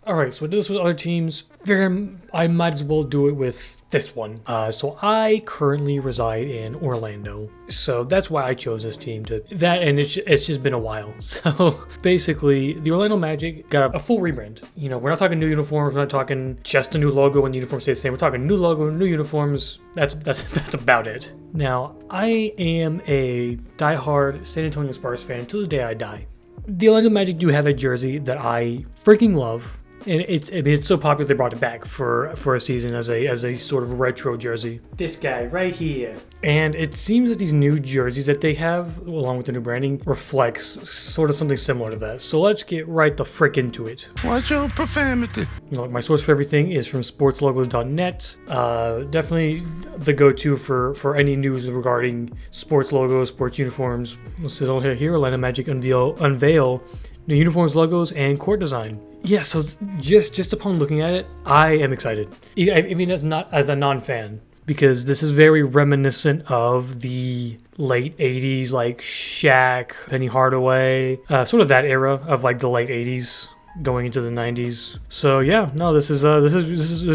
All right, so I did this with other teams. I might as well do it with this one. So I currently reside in Orlando. So that's why I chose this team and it's just been a while. So basically, the Orlando Magic got a full rebrand. You know, we're not talking new uniforms. We're not talking just a new logo and the uniform stays the same. We're talking new logo, new uniforms. That's about it. Now, I am a diehard San Antonio Spurs fan until the day I die. The Orlando Magic do have a jersey that I freaking love. And it's so popular they brought it back for a season as a sort of retro jersey. This guy right here. And it seems that these new jerseys that they have, along with the new branding, reflects sort of something similar to that. So let's get right the frick into it. Watch your profanity. You know, my source for everything is from sportslogos.net. Definitely the go-to for any news regarding sports logos, sports uniforms. This is all here. Orlando Magic unveil new uniforms, logos, and court design. Yeah, so just upon looking at it, I am excited. I mean, as a non-fan, because this is very reminiscent of the late 80s, like Shaq, Penny Hardaway, sort of that era of like the late 80s. Going into the 90s. So yeah, no, this is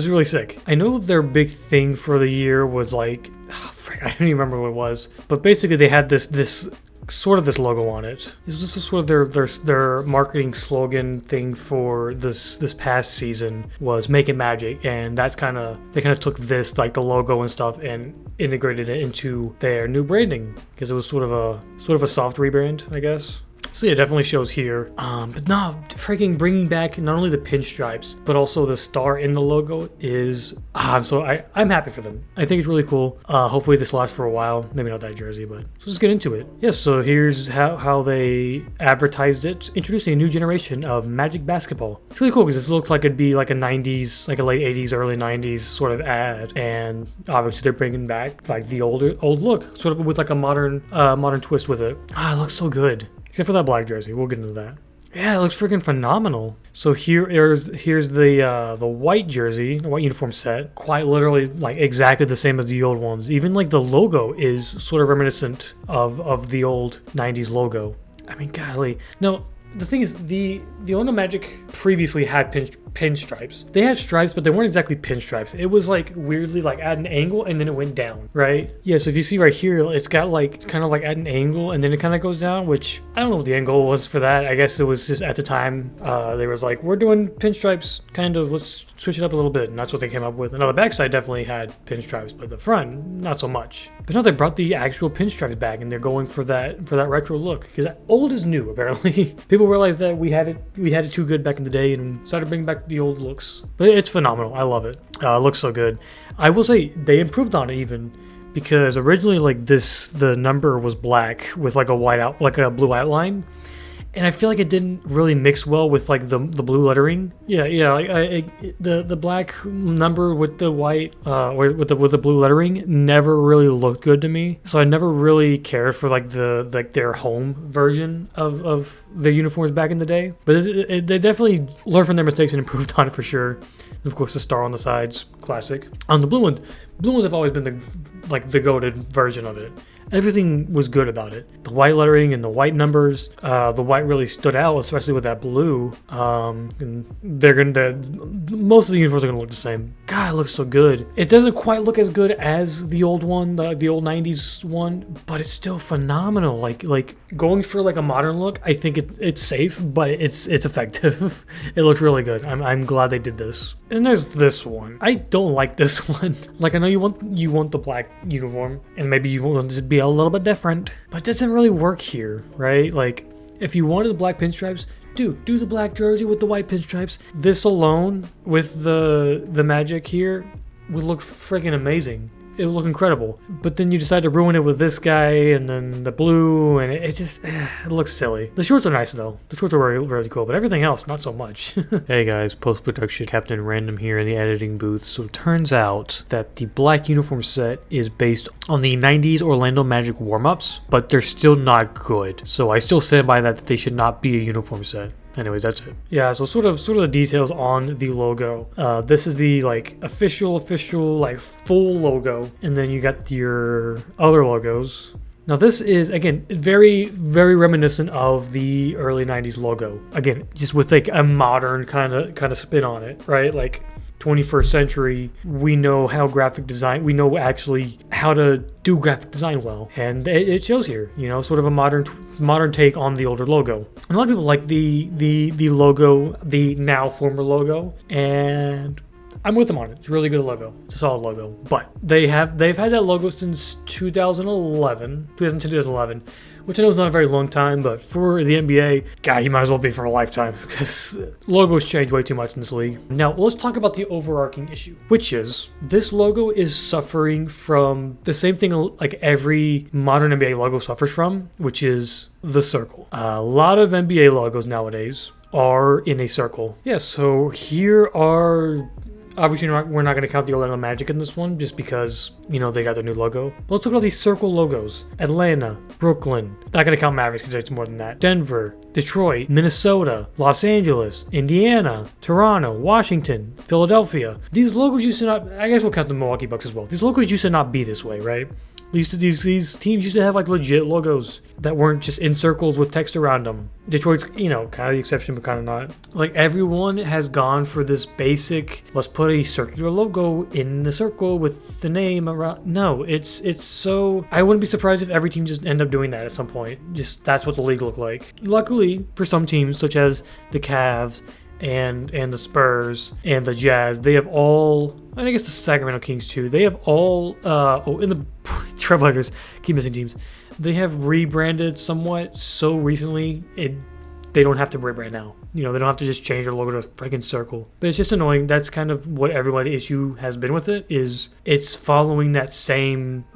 really sick. I know their big thing for the year was like, I don't even remember what it was, but basically they had this sort of this logo on it. This is sort of their marketing slogan thing for this past season was "Make It Magic," and they kind of took this, like the logo and stuff, and integrated it into their new branding because it was sort of a soft rebrand, I guess. So yeah, it definitely shows here. But no, freaking bringing back not only the pinstripes, but also the star in the logo is, I'm happy for them. I think it's really cool. Hopefully this lasts for a while. Maybe not that jersey, but let's just get into it. Yes, so here's how they advertised it. Introducing a new generation of Magic basketball. It's really cool because this looks like it'd be like a 90s, like a late 80s, early 90s sort of ad. And obviously they're bringing back like the old look, sort of with like a modern twist with it. It looks so good. Except for that black jersey. We'll get into that. Yeah, it looks freaking phenomenal. So here's the white jersey, the white uniform set. Quite literally like exactly the same as the old ones. Even like the logo is sort of reminiscent of the old 90s logo. I mean, golly. No, the thing is, the Orlando Magic previously had pinstripes. They had stripes, but they weren't exactly pinstripes. It was like weirdly like at an angle and then it went down, right? Yeah, so if you see right here, it's got like kind of like at an angle and then it kind of goes down, which I don't know what the angle was for that. I guess it was just at the time they was like, we're doing pinstripes, kind of, let's switch it up a little bit, and that's what they came up with. And now the backside definitely had pinstripes, but the front, not so much. But no, they brought the actual pinstripes back and they're going for that retro look, because old is new apparently. People realized that we had it too good back in the day and started bringing back the old looks. But it's phenomenal. I love it. It looks so good. I will say they improved on it even, because originally like the number was black with like a blue outline. And I feel like it didn't really mix well with like the blue lettering. Yeah. Like the black number with the white with the blue lettering never really looked good to me. So I never really cared for like their home version of their uniforms back in the day. But they definitely learned from their mistakes and improved on it for sure. And of course, the star on the sides, classic. On the blue ones have always been the goated version of it. Everything was good about it. The white lettering and the white numbers, the white really stood out, especially with that blue. And most of the uniforms are gonna look the same. God, it looks so good. It doesn't quite look as good as the old one, the old 90s one, but it's still phenomenal. Like going for like a modern look, I think it's safe, but it's effective. It looks really good. I'm glad they did this. And there's this one. I don't like this one. Like, I know you want the black uniform, and maybe you want it to be a little bit different, but it doesn't really work here, right? Like, if you wanted the black pinstripes, do the black jersey with the white pinstripes. This alone with the Magic here would look freaking amazing. It would look incredible. But then you decide to ruin it with this guy and then the blue, and it just it looks silly. The shorts are nice though. The shorts are really, really cool, but everything else, not so much. Hey guys, post-production Captain Random here in the editing booth. So it turns out that the black uniform set is based on the 90s Orlando Magic warm-ups, but they're still not good. So I still stand by that they should not be a uniform set. Anyways, that's it. Yeah, so sort of the details on the logo. This is the like official like full logo, and then you got your other logos. Now this is, again, very, very reminiscent of the early 90s logo. Again, just with like a modern kind of spin on it, right? Like 21st century, we know how graphic design, we know actually how to do graphic design well. And it shows here, you know, sort of a modern take on the older logo. And a lot of people like the logo, the now former logo, and I'm with them on it. It's a really good logo. It's a solid logo. But they've had that logo since 2011, which I know is not a very long time, but for the NBA, God, you might as well be for a lifetime because logos change way too much in this league. Now, let's talk about the overarching issue, which is this logo is suffering from the same thing like every modern NBA logo suffers from, which is the circle. A lot of NBA logos nowadays are in a circle. Yeah, so here are... Obviously, we're not going to count the Orlando Magic in this one just because, you know, they got their new logo. But let's look at all these circle logos. Atlanta, Brooklyn, not going to count Mavericks because it's more than that. Denver, Detroit, Minnesota, Los Angeles, Indiana, Toronto, Washington, Philadelphia. These logos used to not, I guess we'll count the Milwaukee Bucks as well. These logos used to not be this way, right? These teams used to have like legit logos that weren't just in circles with text around them. Detroit's, you know, kind of the exception, but kind of not. Like everyone has gone for this basic, let's put a circular logo in the circle with the name around. No, it's so, I wouldn't be surprised if every team just end up doing that at some point. Just that's what the league looked like. Luckily for some teams, such as the Cavs and the Spurs and the Jazz, they have all, and I guess the Sacramento Kings too, they have all, in the Trailblazers, keep missing teams, they have rebranded somewhat so recently, they don't have to rebrand now. You know, they don't have to just change their logo to a freaking circle. But it's just annoying. That's kind of what everybody's issue has been with it, is it's following that same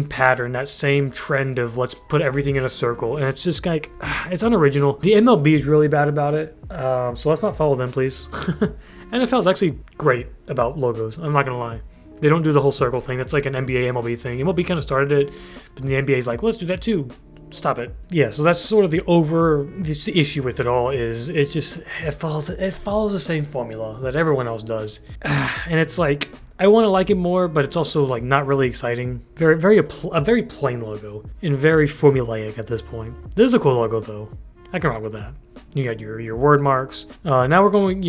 pattern, that same trend of let's put everything in a circle. And it's just like, it's unoriginal. The MLB is really bad about it. So let's not follow them, please. NFL is actually great about logos. I'm not going to lie. They don't do the whole circle thing. That's like an NBA, MLB thing. MLB kind of started it, but the NBA is like, let's do that too. Stop it. Yeah, so that's sort of the issue with it all is it follows the same formula that everyone else does. And it's like, I want to like it more, but it's also like not really exciting. A very plain logo and very formulaic at this point. This is a cool logo though. I can rock with that. You got your word marks. Now we're going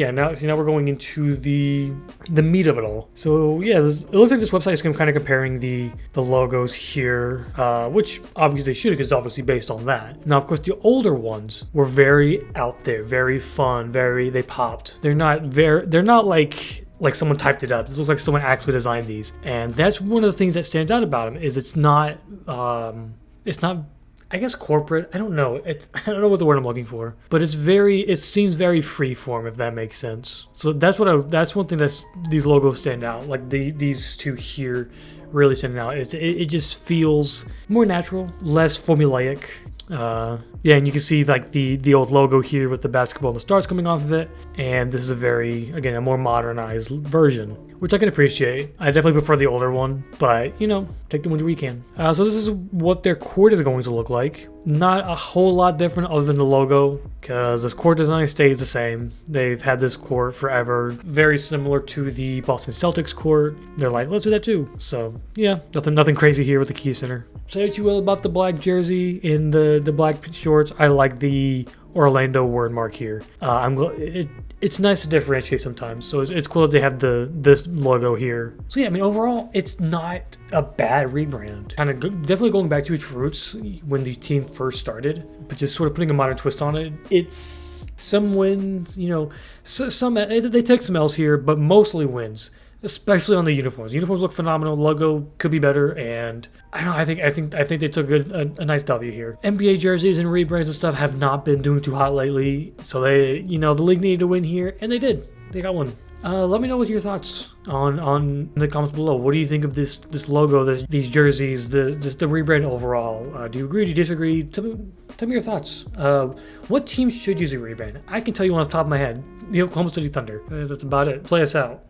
into the meat of it all. So yeah, it looks like this website is kind of comparing the logos here, which obviously they should, because it's obviously based on that. Now, of course, the older ones were very out there, very fun, they popped. They're not like someone typed it up. This looks like someone actually designed these, and that's one of the things that stands out about them is it's not. I guess corporate. I don't know. I don't know what the word I'm looking for, but it seems very freeform, if that makes sense. So that's one thing these logos stand out. Like these two here really stand out. It just feels more natural, less formulaic. Yeah, and you can see like the old logo here with the basketball and the stars coming off of it, and this is a more modernized version, which I can appreciate. I definitely prefer the older one, but you know, take the ones we can. So this is what their court is going to look like. Not a whole lot different other than the logo, because this court design stays the same. They've had this court forever, very similar to the Boston Celtics court. They're like, let's do that too. So yeah, nothing crazy here with the Key Center. Say what you will about the black jersey in the black shorts. I like the Orlando word mark here. It's nice to differentiate sometimes, so it's cool that they have this logo here. So yeah, I mean, overall, it's not a bad rebrand. Kind of definitely going back to its roots when the team first started, but just sort of putting a modern twist on it. It's some wins, you know, they take some L's here, but mostly wins. Especially on the uniforms. The uniforms look phenomenal. Logo could be better, and I don't know. I think they took a nice W here. NBA jerseys and rebrands and stuff have not been doing too hot lately, so the league needed to win here, and they did. They got one. Let me know what your thoughts on the comments below. What do you think of this logo, these jerseys, the rebrand overall? Do you agree? Do you disagree? Tell me your thoughts. What teams should use a rebrand? I can tell you one off the top of my head. The Oklahoma City Thunder. That's about it. Play us out.